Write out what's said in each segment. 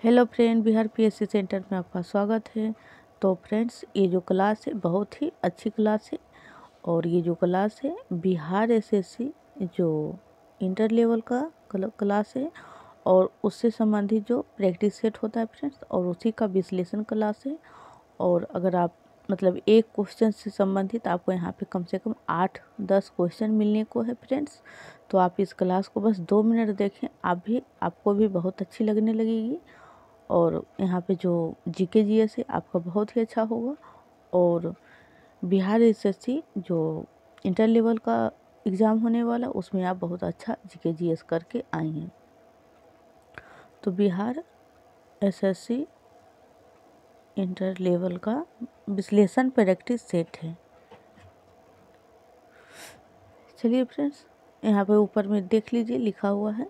Hello friend, Bihar PSC centre में आपका स्वागत है। तो फ्रेंड्स, ये जो क्लास है बहुत ही अच्छी क्लास है और ये जो क्लास है बिहार एसएससी जो इंटर लेवल का क्लास है और उससे संबंधित जो प्रैक्टिस सेट होता है फ्रेंड्स, और उसी का विश्लेषण क्लास है। और अगर आप एक क्वेश्चन से संबंधित आपको यहाँ पे कम से कम 8-10 क्वेश्चन मिलने को है फ्रेंड्स, तो आप इस क्लास को बस 2 मिनट देखें, आपको भी बहुत अच्छी लगने लगेगी। और यहाँ पे जो जीके जीएस है आपका बहुत ही अच्छा होगा। और बिहार एसएससी जो इंटर लेवल का एग्ज़ाम होने वाला उसमें आप बहुत अच्छा जीके जीएस करके आई हैं। तो बिहार एसएससी इंटर लेवल का विश्लेषण प्रैक्टिस सेट है। चलिए फ्रेंड्स, यहाँ पे ऊपर में देख लीजिए लिखा हुआ है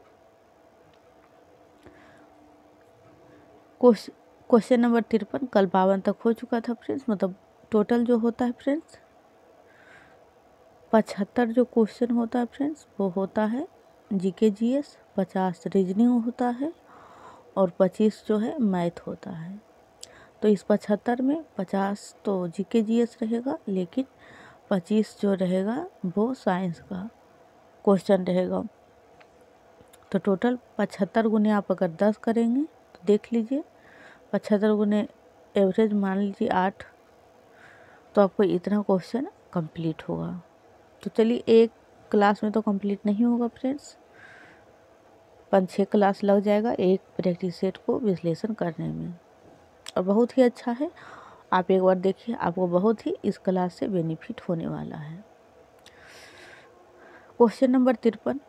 क्वेश्चन नंबर 53 कल 52 तक हो चुका था फ्रेंड्स। टोटल जो होता है फ्रेंड्स 75 जो क्वेश्चन होता है फ्रेंड्स वो होता है जीके जीएस, 50 रीजनिंग होता है और 25 जो है मैथ होता है। तो इस 75 में 50 तो जीके जीएस रहेगा, लेकिन 25 जो रहेगा वो साइंस का क्वेश्चन रहेगा। तो टोटल 75 गुने आप अगर 10 करेंगे तो देख लीजिए 75 गुने एवरेज मान लीजिए 8, तो आपको इतना क्वेश्चन कंप्लीट होगा। तो चलिए, एक क्लास में तो कंप्लीट नहीं होगा फ्रेंड्स, 5-6 क्लास लग जाएगा एक प्रैक्टिस सेट को विश्लेषण करने में, और बहुत ही अच्छा है। आप एक बार देखिए, आपको बहुत ही इस क्लास से बेनिफिट होने वाला है। क्वेश्चन नंबर 53,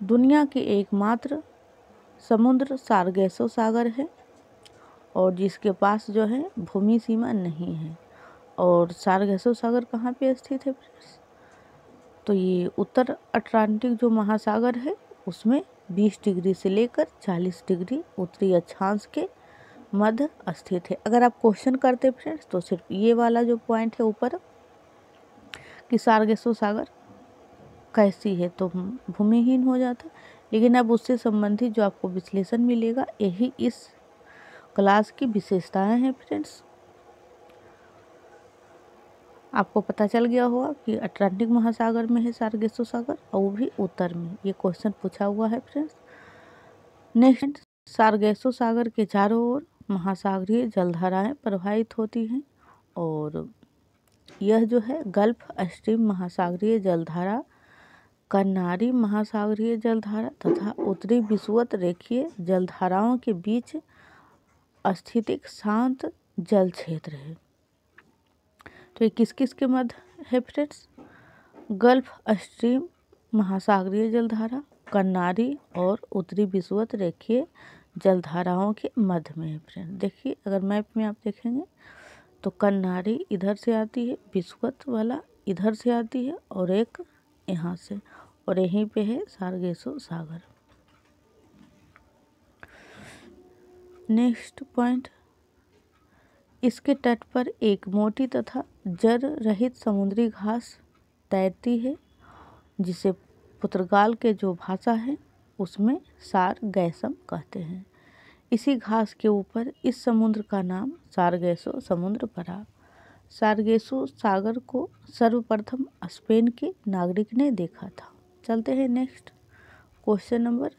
दुनिया की एकमात्र समुद्र सार्गेसो सागर है और जिसके पास जो है भूमि सीमा नहीं है। और सार्गेसो सागर कहाँ पे स्थित है फ्रेंड्स? तो ये उत्तर अटलांटिक जो महासागर है उसमें 20 डिग्री से लेकर 40 डिग्री उत्तरी अक्षांश के मध्य स्थित है। अगर आप क्वेश्चन करते फ्रेंड्स तो सिर्फ ये वाला जो पॉइंट है ऊपर कि सार्गेसो सागर कैसी है तो भूमिहीन हो जाता, लेकिन अब उससे संबंधित जो आपको विश्लेषण मिलेगा यही इस क्लास की विशेषताएं हैं फ्रेंड्स। आपको पता चल गया होगा कि अटलांटिक महासागर में है सार्गेसो सागर और वो भी उत्तर में। ये क्वेश्चन पूछा हुआ है फ्रेंड्स। नेक्स्ट, सार्गेसो सागर के चारों ओर महासागरीय जलधाराएं प्रवाहित होती हैं और यह जो है गल्फ स्ट्रीम महासागरीय जलधारा, कन्नारी महासागरीय जलधारा तथा उत्तरी विषुवत रेखीय जलधाराओं के बीच स्थित एक शांत जल क्षेत्र है। तो ये किस किस के मध्य है फ्रेंड्स? गल्फ स्ट्रीम महासागरीय जलधारा, कन्नारी और उत्तरी विषुवत रेखीय जलधाराओं के मध्य में है फ्रेंड। देखिए, अगर मैप में आप देखेंगे तो कन्नारी इधर से आती है, विषुवत वाला इधर से आती है और एक यहाँ से, और यहीं पे है सार्गेसो सागर। नेक्स्ट पॉइंट, इसके तट पर एक मोटी तथा जड़ रहित समुद्री घास तैरती है जिसे पुर्तगाल के जो भाषा है उसमें सारगैसम कहते हैं। इसी घास के ऊपर इस समुद्र का नाम सारगेसो समुद्र पड़ा। सारगेसो सागर को सर्वप्रथम स्पेन के नागरिक ने देखा था। चलते हैं नेक्स्ट, क्वेश्चन नंबर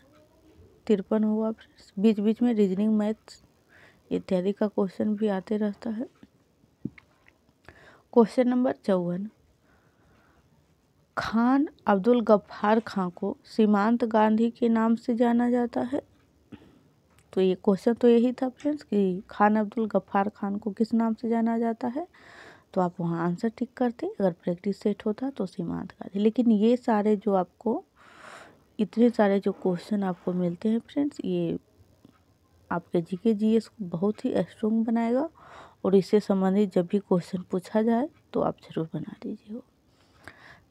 53 हुआ फ्रेंड्स। बीच बीच में रीजनिंग, मैथ्स इत्यादि का क्वेश्चन भी आते रहता है। क्वेश्चन नंबर 54, खान अब्दुल गफ्फार खां को सीमांत गांधी के नाम से जाना जाता है। तो ये क्वेश्चन तो यही था फ्रेंड्स कि खान अब्दुल गफ्फार खान को किस नाम से जाना जाता है, तो आप वहाँ आंसर टिक करते। अगर प्रैक्टिस सेट होता तो सीमांत गांधी। लेकिन ये सारे जो आपको इतने सारे जो क्वेश्चन आपको मिलते हैं फ्रेंड्स, ये आपके जीके जीएस को बहुत ही स्ट्रॉन्ग बनाएगा और इससे संबंधित जब भी क्वेश्चन पूछा जाए तो आप जरूर बना दीजिएगा।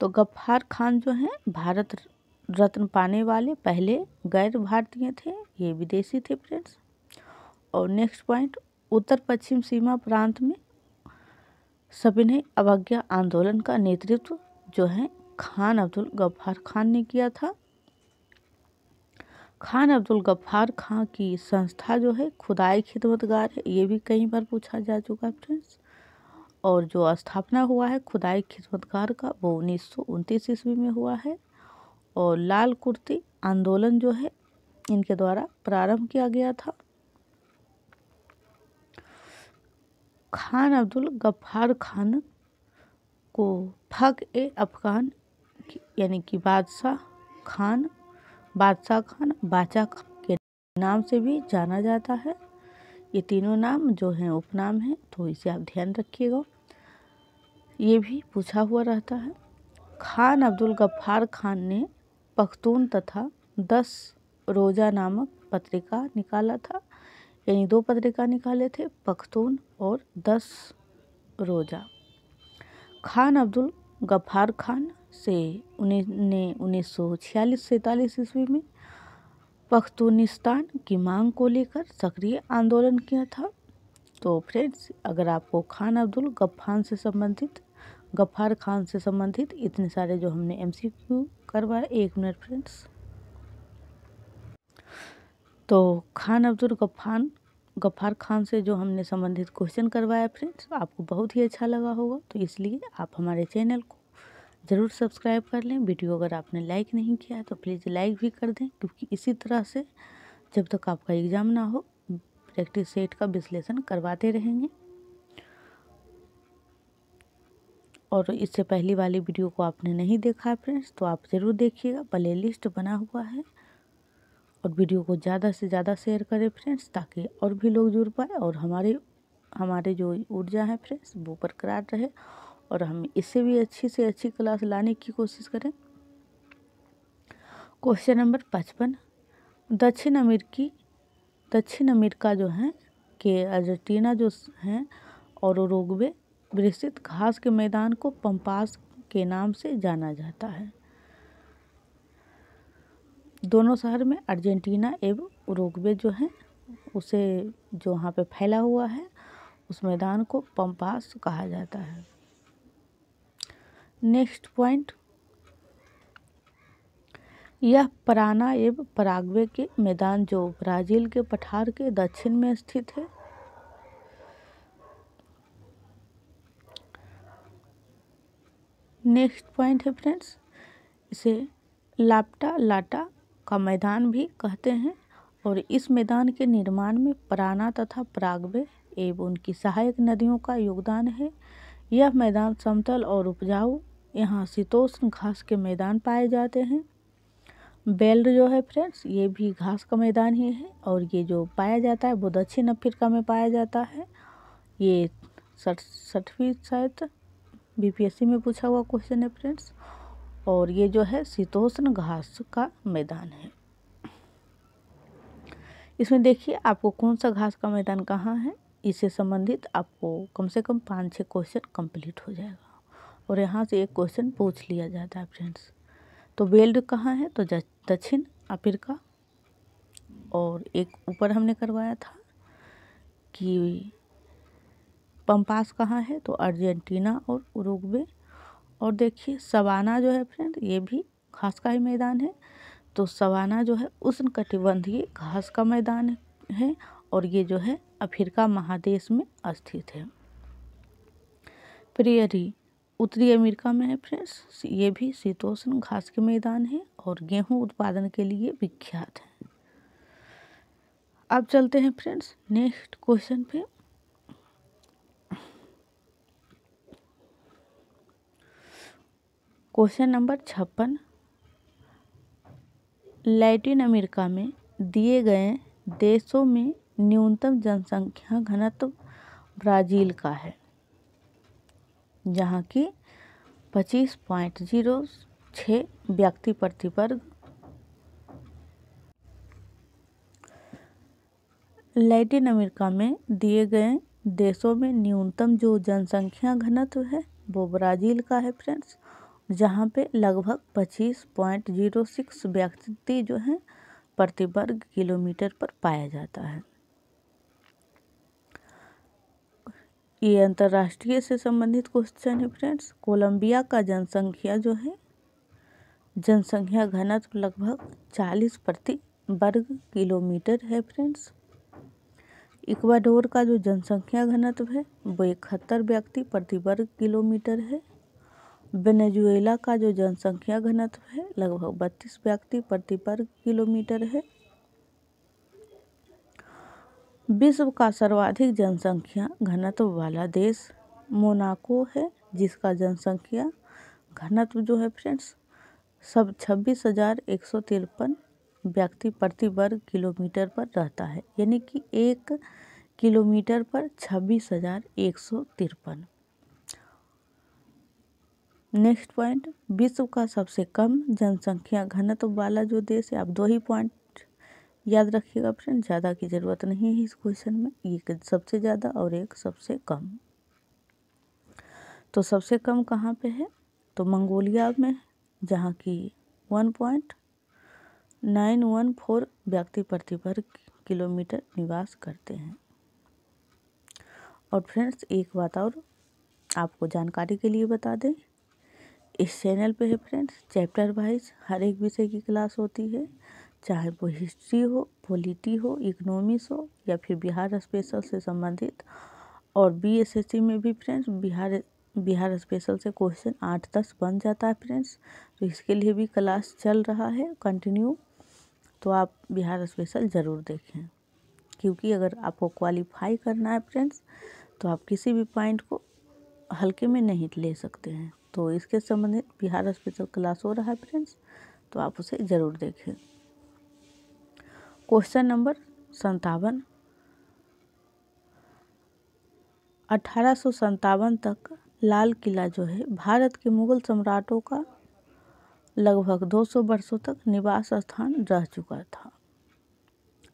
तो गफ्फार खान जो हैं भारत रत्न पाने वाले पहले गैर भारतीय थे, ये विदेशी थे फ्रेंड्स। और नेक्स्ट पॉइंट, उत्तर पश्चिम सीमा प्रांत में सविनय अवज्ञा आंदोलन का नेतृत्व जो है खान अब्दुल गफ्फार खान ने किया था। खान अब्दुल गफ्फार खां की संस्था जो है खुदाई खिदमतगार है, ये भी कई बार पूछा जा चुका है फ्रेंड्स। और जो स्थापना हुआ है खुदाई खिदमतगार का वो 1929 ईस्वी में हुआ है। और लाल कुर्ती आंदोलन जो है इनके द्वारा प्रारंभ किया गया था। खान अब्दुल गफ्फार खान को फक ए अफगान यानी कि बादशाह खान, बाचा के नाम से भी जाना जाता है। ये तीनों नाम जो हैं उपनाम हैं, तो इसे आप ध्यान रखिएगा, ये भी पूछा हुआ रहता है। खान अब्दुल गफ्फार खान ने पख्तून तथा 10 रोज़ा नामक पत्रिका निकाला था, यानी 2 पत्रिका निकाले थे, पख्तून और 10 रोज़ा। खान अब्दुल गफ्फार खान से 1946-47 ईस्वी में पख्तूनिस्तान की मांग को लेकर सक्रिय आंदोलन किया था। तो फ्रेंड्स, अगर आपको खान अब्दुल गफ्फार खान से संबंधित इतने सारे जो हमने MCQ करवाए, 1 मिनट फ्रेंड्स, तो खान अब्दुल गफ्फार खान से जो हमने संबंधित क्वेश्चन करवाया फ्रेंड्स, आपको बहुत ही अच्छा लगा होगा। तो इसलिए आप हमारे चैनल को ज़रूर सब्सक्राइब कर लें। वीडियो अगर आपने लाइक नहीं किया है तो प्लीज़ लाइक भी कर दें, क्योंकि इसी तरह से जब तक आपका एग्ज़ाम ना हो प्रैक्टिस सेट का विश्लेषण करवाते रहेंगे। और इससे पहली वाली वीडियो को आपने नहीं देखा है फ्रेंड्स, तो आप ज़रूर देखिएगा, प्ले लिस्ट बना हुआ है। और वीडियो को ज़्यादा से ज़्यादा शेयर करें फ्रेंड्स, ताकि और भी लोग जुड़ पाए और हमारे जो ऊर्जा है फ्रेंड्स वो बरकरार रहे, और हम इससे भी अच्छी से अच्छी क्लास लाने की कोशिश करें। क्वेश्चन नंबर 55, दक्षिण अमेरिका जो है के अर्जेंटीना जो हैं और उरुग्वे विस्तृत घास के मैदान को पंपास के नाम से जाना जाता है। दोनों शहर में अर्जेंटीना एवं उरुग्वे जो है उसे जो वहाँ पे फैला हुआ है उस मैदान को पंपास कहा जाता है। नेक्स्ट पॉइंट, यह पराना एवं पराग्वे के मैदान जो ब्राज़ील के पठार के दक्षिण में स्थित है। नेक्स्ट पॉइंट है फ्रेंड्स, इसे लाटा का मैदान भी कहते हैं। और इस मैदान के निर्माण में पराना तथा पराग्वे एवं उनकी सहायक नदियों का योगदान है। यह मैदान समतल और उपजाऊ, यहाँ शीतोष्ण घास के मैदान पाए जाते हैं। बेल्ट जो है फ्रेंड्स ये भी घास का मैदान ही है, और ये जो पाया जाता है वो दक्षिण अफ्रीका में पाया जाता है। ये 60वीं शायद BPSC में पूछा हुआ क्वेश्चन है फ्रेंड्स। और ये जो है शीतोष्ण घास का मैदान है। इसमें देखिए आपको कौन सा घास का मैदान कहाँ है, इससे संबंधित आपको कम से कम 5-6 क्वेश्चन कंप्लीट हो जाएगा, और यहाँ से एक क्वेश्चन पूछ लिया जाता है फ्रेंड्स। तो बेल्ट कहाँ है, तो दक्षिण अफ्रीका। और एक ऊपर हमने करवाया था कि पंपास कहाँ है, तो अर्जेंटीना और उरुग्वे। और देखिए सवाना जो है फ्रेंड ये भी घास का ही मैदान है। तो सवाना जो है उष्णकटिबंधीय घास का मैदान है, और ये जो है अफ्रीका महादेश में स्थित है। प्रेयरी उत्तरी अमेरिका में है फ्रेंड्स, ये भी शीतोष्ण घास के मैदान है और गेहूं उत्पादन के लिए विख्यात है। अब चलते हैं फ्रेंड्स नेक्स्ट क्वेश्चन पे। क्वेश्चन नंबर 56, लैटिन अमेरिका में दिए गए देशों में न्यूनतम जनसंख्या घनत्व ब्राज़ील का है, जहाँ की 25.06 व्यक्ति प्रति वर्ग। लैटिन अमेरिका में दिए गए देशों में न्यूनतम जो जनसंख्या घनत्व है वो ब्राज़ील का है फ्रेंड्स, जहाँ पे लगभग 25.06 व्यक्ति जो हैं प्रति वर्ग किलोमीटर पर पाया जाता है। ये अंतर्राष्ट्रीय से संबंधित क्वेश्चन है फ्रेंड्स। कोलंबिया का जनसंख्या जो है जनसंख्या घनत्व लगभग 40 प्रति वर्ग किलोमीटर है फ्रेंड्स। इक्वाडोर का जो जनसंख्या घनत्व है वो 71 व्यक्ति प्रति वर्ग किलोमीटर है। वेनेजुएला का जो जनसंख्या घनत्व है लगभग 32 व्यक्ति प्रति वर्ग किलोमीटर है। विश्व का सर्वाधिक जनसंख्या घनत्व वाला देश मोनाको है, जिसका जनसंख्या घनत्व जो है फ्रेंड्स सब 26,153 व्यक्ति प्रति वर्ग किलोमीटर पर रहता है, यानी कि 1 किलोमीटर पर 26,153। नेक्स्ट पॉइंट, विश्व का सबसे कम जनसंख्या घनत्व वाला जो देश है, आप 2 ही पॉइंट याद रखिएगा फ्रेंड, ज़्यादा की ज़रूरत नहीं है इस क्वेश्चन में, एक सबसे ज़्यादा और एक सबसे कम। तो सबसे कम कहाँ पे है, तो मंगोलिया में, जहाँ की 1.914 व्यक्ति प्रति वर्ग किलोमीटर निवास करते हैं। और फ्रेंड्स एक बात और आपको जानकारी के लिए बता दें, इस चैनल पे है फ्रेंड्स चैप्टर वाइज हर एक विषय की क्लास होती है, चाहे वो हिस्ट्री हो, पॉलिटी हो, इकोनॉमिक्स हो या फिर बिहार स्पेशल से संबंधित। और बीएसएससी में भी फ्रेंड्स बिहार स्पेशल से क्वेश्चन 8-10 बन जाता है फ्रेंड्स, तो इसके लिए भी क्लास चल रहा है कंटिन्यू। तो आप बिहार स्पेशल ज़रूर देखें, क्योंकि अगर आपको क्वालिफाई करना है फ्रेंड्स तो आप किसी भी पॉइंट को हल्के में नहीं ले सकते हैं। तो इसके संबंधित बिहार स्पेशल क्लास हो रहा है फ्रेंड्स, तो आप उसे ज़रूर देखें। क्वेश्चन नंबर 57, 1857 तक लाल किला जो है भारत के मुगल सम्राटों का लगभग 200 वर्षों तक निवास स्थान रह चुका था।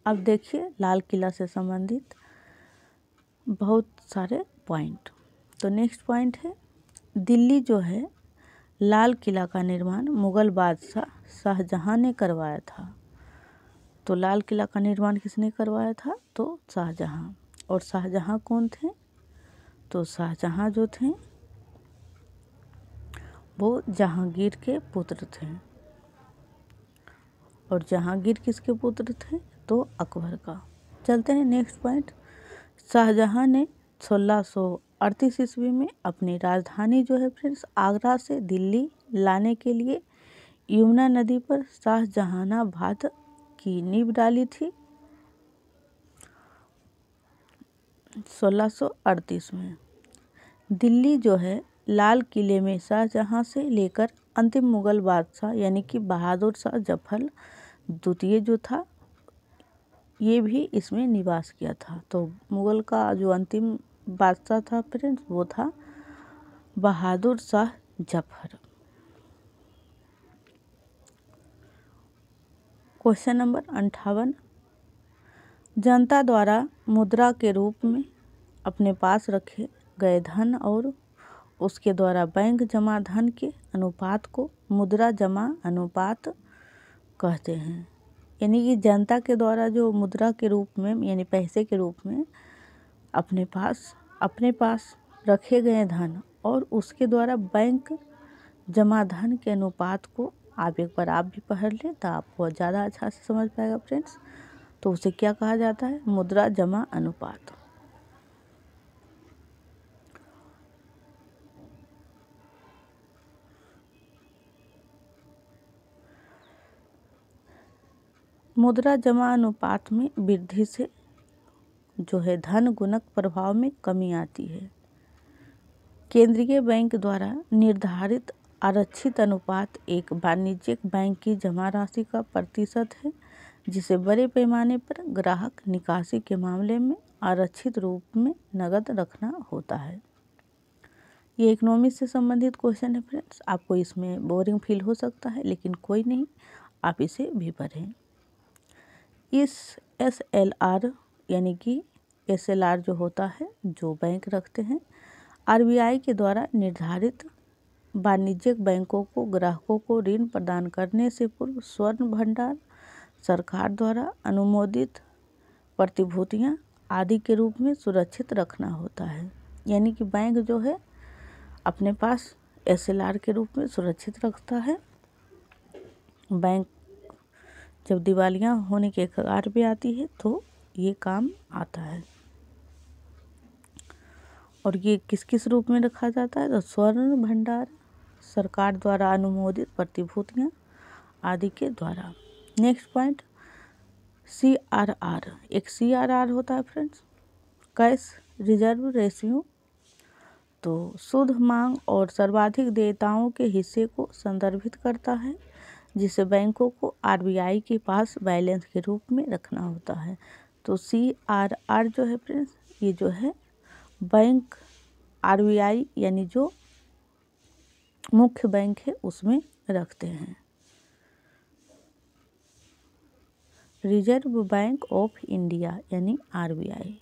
अब देखिए लाल किला से संबंधित बहुत सारे पॉइंट। तो नेक्स्ट पॉइंट है, दिल्ली जो है लाल किला का निर्माण मुगल बादशाह शाहजहां ने करवाया था। तो लाल किला का निर्माण किसने करवाया था, तो शाहजहां। और शाहजहां कौन थे, तो शाहजहां जो थे वो जहांगीर के पुत्र थे। और जहांगीर किसके पुत्र थे, तो अकबर का। चलते हैं नेक्स्ट पॉइंट, शाहजहां ने 1638 ईस्वी में अपनी राजधानी जो है फ्रेंड्स आगरा से दिल्ली लाने के लिए यमुना नदी पर शाहजहानाबाद की नींव डाली थी 1638 में। दिल्ली जो है लाल किले में शाहजहां से लेकर अंतिम मुगल बादशाह यानी कि बहादुर शाह जफर द्वितीय जो था ये भी इसमें निवास किया था। तो मुगल का जो अंतिम बादशाह था फ्रेंड्स वो था बहादुर शाह जफर। क्वेश्चन नंबर 58, जनता द्वारा मुद्रा के रूप में अपने पास रखे गए धन और उसके द्वारा बैंक जमा धन के अनुपात को मुद्रा जमा अनुपात कहते हैं। यानी कि जनता के द्वारा जो मुद्रा के रूप में यानी पैसे के रूप में अपने पास रखे गए धन और उसके द्वारा बैंक जमा धन के अनुपात को आप एक बार आप भी पढ़ लें तो आपको ज़्यादा अच्छा से समझ पाएगा फ्रेंड्स। तो उसे क्या कहा जाता है, मुद्रा जमा अनुपात। मुद्रा जमा अनुपात में वृद्धि से जो है धन गुणक प्रभाव में कमी आती है। केंद्रीय बैंक द्वारा निर्धारित आरक्षित अनुपात एक वाणिज्यिक बैंक की जमा राशि का प्रतिशत है, जिसे बड़े पैमाने पर ग्राहक निकासी के मामले में आरक्षित रूप में नकद रखना होता है। ये इकोनॉमिक्स से संबंधित क्वेश्चन है फ्रेंड्स, आपको इसमें बोरिंग फील हो सकता है लेकिन कोई नहीं, आप इसे भी पढ़ें। इस SLR यानी कि SLR जो होता है जो बैंक रखते हैं RBI के द्वारा निर्धारित वाणिज्यिक बैंकों को ग्राहकों को ऋण प्रदान करने से पूर्व स्वर्ण भंडार, सरकार द्वारा अनुमोदित प्रतिभूतियां आदि के रूप में सुरक्षित रखना होता है। यानी कि बैंक जो है अपने पास SLR के रूप में सुरक्षित रखता है बैंक जब दिवालिया होने के कगार पे आती है तो ये काम आता है। और ये किस किस रूप में रखा जाता है? तो स्वर्ण भंडार, सरकार द्वारा अनुमोदित प्रतिभूतियाँ आदि के द्वारा। Next point, CRR। एक CRR होता है फ्रेंड्स, कैश रिजर्व रेशियो। तो शुद्ध मांग और सर्वाधिक देयताओं के हिस्से को संदर्भित करता है, जिसे बैंकों को RBI के पास बैलेंस के रूप में रखना होता है। तो CRR जो है फ्रेंड्स, ये जो है बैंक RBI यानी जो मुख्य बैंक है उसमें रखते हैं। रिजर्व बैंक ऑफ इंडिया यानी RBI।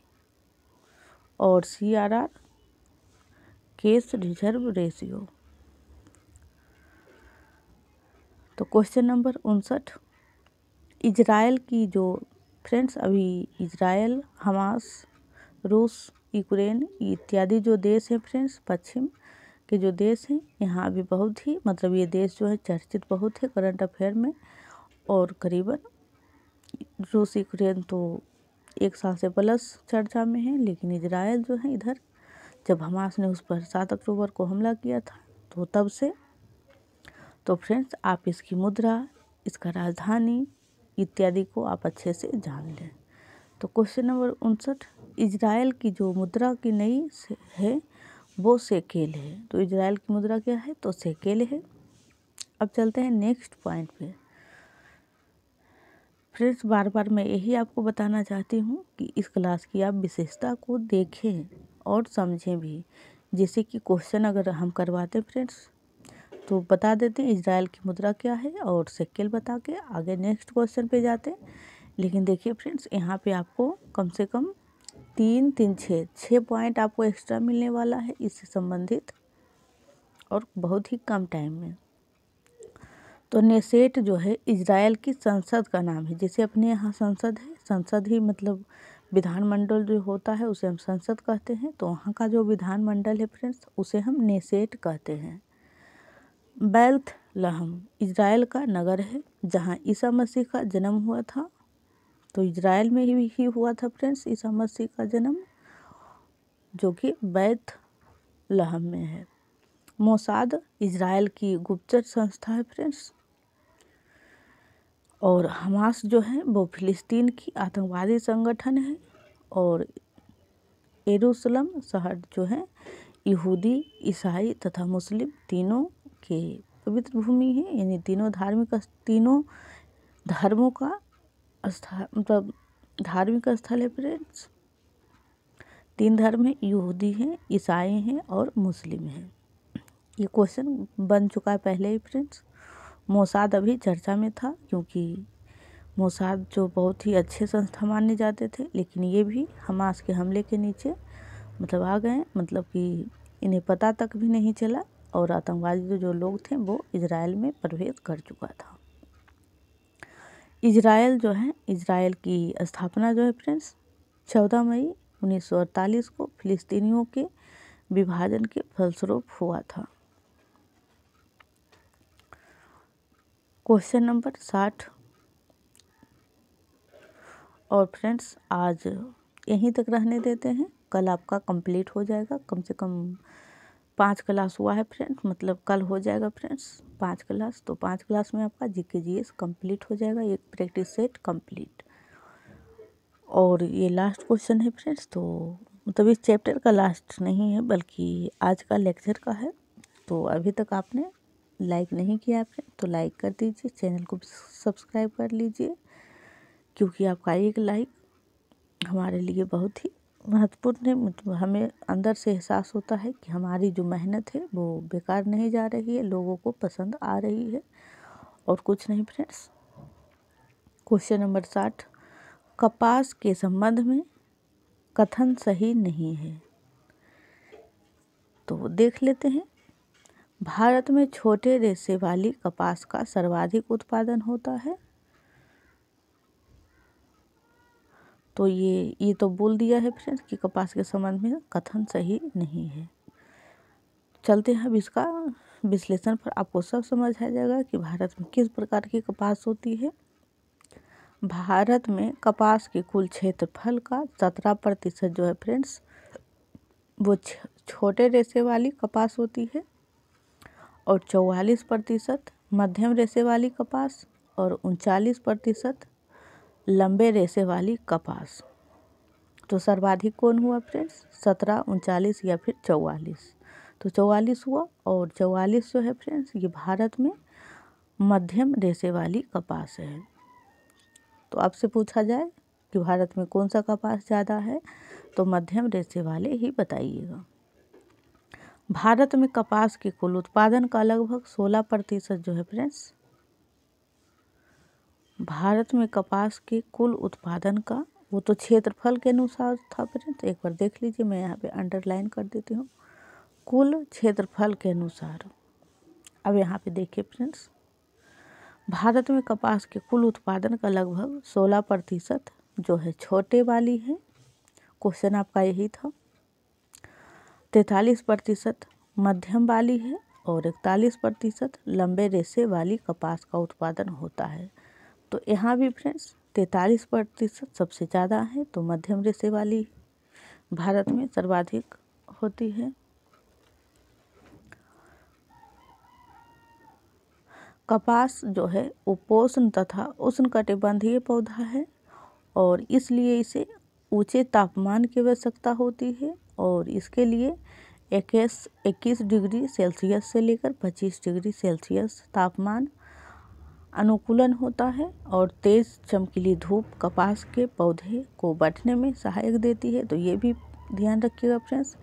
और CRR कैश रिजर्व रेशियो। तो क्वेश्चन नंबर 59, इजराइल की जो फ्रेंड्स अभी इजराइल, हमास, रूस, यूक्रेन इत्यादि जो देश है फ्रेंड्स, पश्चिम के जो देश हैं, यहाँ अभी बहुत ही मतलब ये देश जो है चर्चित बहुत है करंट अफेयर में। और करीबन रूस यूक्रेन तो 1 साल से प्लस चर्चा में है, लेकिन इजराइल जो है इधर जब हमास ने उस पर 7 अक्टूबर को हमला किया था तो तब से। तो फ्रेंड्स आप इसकी मुद्रा, इसका राजधानी इत्यादि को आप अच्छे से जान लें। तो क्वेश्चन नंबर 59, इजराइल की जो मुद्रा की नई है वो शेकेल है। तो इजराइल की मुद्रा क्या है? तो शेकेल है। अब चलते हैं नेक्स्ट पॉइंट पे। फ्रेंड्स बार बार मैं यही आपको बताना चाहती हूँ कि इस क्लास की आप विशेषता को देखें और समझें भी। जैसे कि क्वेश्चन अगर हम करवाते फ्रेंड्स तो बता देते हैं इजराइल की मुद्रा क्या है और शेकेल बता के आगे नेक्स्ट क्वेश्चन पे जाते हैं। लेकिन देखिए फ्रेंड्स यहाँ पे आपको कम से कम 3, 3, 6 पॉइंट आपको एक्स्ट्रा मिलने वाला है इससे संबंधित, और बहुत ही कम टाइम में। तो नेसेट जो है इजराइल की संसद का नाम है। जैसे अपने यहाँ संसद है, संसद ही मतलब विधानमंडल जो होता है उसे हम संसद कहते हैं। तो वहाँ का जो विधानमंडल है फ्रेंड्स उसे हम नेसेट कहते हैं। बैतलहम इजराइल का नगर है जहाँ ईसा मसीह का जन्म हुआ था। तो इजराइल में ही हुआ था फ्रेंड्स ईसा मसीह का जन्म, जो कि बैतलहम में है। मोसाद इजराइल की गुप्तचर संस्था है फ्रेंड्स। और हमास जो है वो फिलिस्तीन की आतंकवादी संगठन है। और यरूशलेम शहर जो है यहूदी, ईसाई तथा मुस्लिम तीनों के पवित्र भूमि है, यानी तीनों धर्मों का मतलब धार्मिक स्थल है फ्रेंड्स। 3 धर्म है, यहूदी हैं, ईसाई हैं और मुस्लिम हैं। ये क्वेश्चन बन चुका है पहले ही फ्रेंड्स। मोसाद अभी चर्चा में था क्योंकि मोसाद जो बहुत ही अच्छे संस्था माने जाते थे, लेकिन ये भी हमास के हमले के नीचे मतलब आ गए, मतलब कि इन्हें पता तक भी नहीं चला और आतंकवादी जो लोग थे वो इजराइल में प्रवेश कर चुका था। इजराइल जो है, इजराइल की स्थापना जो है फ्रेंड्स 14 मई 1948 को फिलिस्तीनियों के विभाजन के फलस्वरूप हुआ था। Question number 60। और फ्रेंड्स आज यहीं तक रहने देते हैं, कल आपका कंप्लीट हो जाएगा। कम से कम 5 क्लास हुआ है फ्रेंड्स, मतलब कल हो जाएगा फ्रेंड्स 5 क्लास। तो 5 क्लास में आपका GK GS कंप्लीट हो जाएगा, एक प्रैक्टिस सेट कंप्लीट। और ये लास्ट क्वेश्चन है फ्रेंड्स, तो मतलब इस चैप्टर का लास्ट नहीं है बल्कि आज का लेक्चर का है। तो अभी तक आपने लाइक नहीं किया है फ्रेंड तो लाइक कर दीजिए, चैनल को सब्सक्राइब कर लीजिए, क्योंकि आपका एक लाइक हमारे लिए बहुत ही महत्वपूर्ण है। मतलब हमें अंदर से एहसास होता है कि हमारी जो मेहनत है वो बेकार नहीं जा रही है, लोगों को पसंद आ रही है और कुछ नहीं फ्रेंड्स। क्वेश्चन नंबर 60, कपास के संबंध में कथन सही नहीं है। तो देख लेते हैं। भारत में छोटे रेशे वाली कपास का सर्वाधिक उत्पादन होता है। तो ये तो बोल दिया है फ्रेंड्स कि कपास के संबंध में कथन सही नहीं है। चलते हैं अब इसका विश्लेषण पर, आपको सब समझ आ जाएगा कि भारत में किस प्रकार की कपास होती है। भारत में कपास के कुल क्षेत्रफल का 17% जो है फ्रेंड्स वो छोटे रेशे वाली कपास होती है और 44% मध्यम रेशे वाली कपास और 39% लंबे रेशे वाली कपास। तो सर्वाधिक कौन हुआ फ्रेंड्स? 17, 39 या फिर 44। तो 44 हुआ और 44 जो है फ्रेंड्स ये भारत में मध्यम रेशे वाली कपास है। तो आपसे पूछा जाए कि भारत में कौन सा कपास ज़्यादा है तो मध्यम रेशे वाले ही बताइएगा। भारत में कपास के कुल उत्पादन का लगभग 16% जो है फ्रेंड्स, भारत में कपास के कुल उत्पादन का, वो तो क्षेत्रफल के अनुसार था फ्रेंड्स, एक बार देख लीजिए, मैं यहाँ पे अंडरलाइन कर देती हूँ, कुल क्षेत्रफल के अनुसार। अब यहाँ पे देखिए फ्रेंड्स, भारत में कपास के कुल उत्पादन का लगभग 16% जो है छोटे वाली है, क्वेश्चन आपका यही था। 43% मध्यम वाली है और 41% लंबे रेशे वाली कपास का उत्पादन होता है। तो यहाँ भी फ्रेंड्स 43% सबसे ज़्यादा है, तो मध्यम रेशे वाली भारत में सर्वाधिक होती है। कपास जो है उपोष्ण तथा उष्णकटिबंधीय पौधा है और इसलिए इसे ऊंचे तापमान की आवश्यकता होती है और इसके लिए 21 डिग्री सेल्सियस से लेकर 25 डिग्री सेल्सियस तापमान अनुकूलन होता है और तेज़ चमकीली धूप कपास के पौधे को बढ़ने में सहायक देती है। तो ये भी ध्यान रखिएगा फ्रेंड्स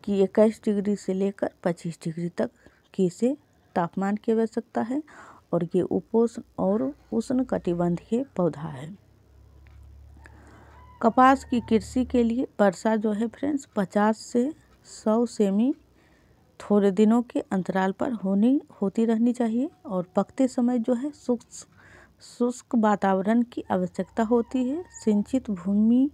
कि 21 डिग्री से लेकर 25 डिग्री तक की इसे तापमान की आवश्यकता है और ये उपोष्ण और उष्णकटिबंधीय पौधा है। कपास की कृषि के लिए वर्षा जो है फ्रेंड्स 50 से 100 सेमी थोड़े दिनों के अंतराल पर होती रहनी चाहिए और पकते समय जो है शुष्क वातावरण की आवश्यकता होती है। सिंचित भूमि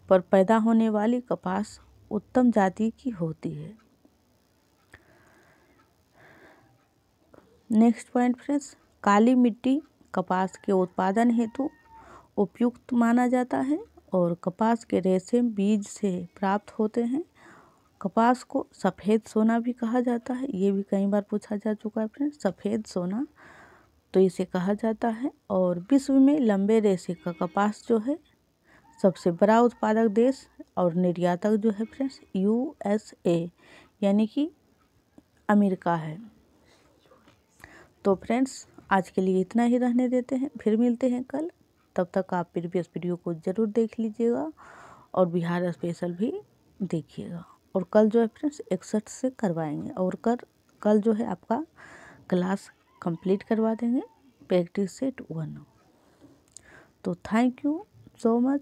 पर पैदा होने वाली कपास उत्तम जाति की होती है। नेक्स्ट पॉइंट फ्रेंड्स, काली मिट्टी कपास के उत्पादन हेतु उपयुक्त माना जाता है और कपास के रेशे बीज से प्राप्त होते हैं। कपास को सफ़ेद सोना भी कहा जाता है, ये भी कई बार पूछा जा चुका है फ्रेंड्स, सफ़ेद सोना तो इसे कहा जाता है। और विश्व में लंबे रेशे का कपास जो है सबसे बड़ा उत्पादक देश और निर्यातक जो है फ्रेंड्स USA यानी कि अमेरिका है। तो फ्रेंड्स आज के लिए इतना ही रहने देते हैं, फिर मिलते हैं कल। तब तक आप प्रीवियस वीडियो को ज़रूर देख लीजिएगा और बिहार स्पेशल भी देखिएगा। और कल जो है फ्रेंड्स 61 से करवाएंगे और कल जो है आपका क्लास कंप्लीट करवा देंगे प्रैक्टिस सेट 1। तो थैंक यू सो मच।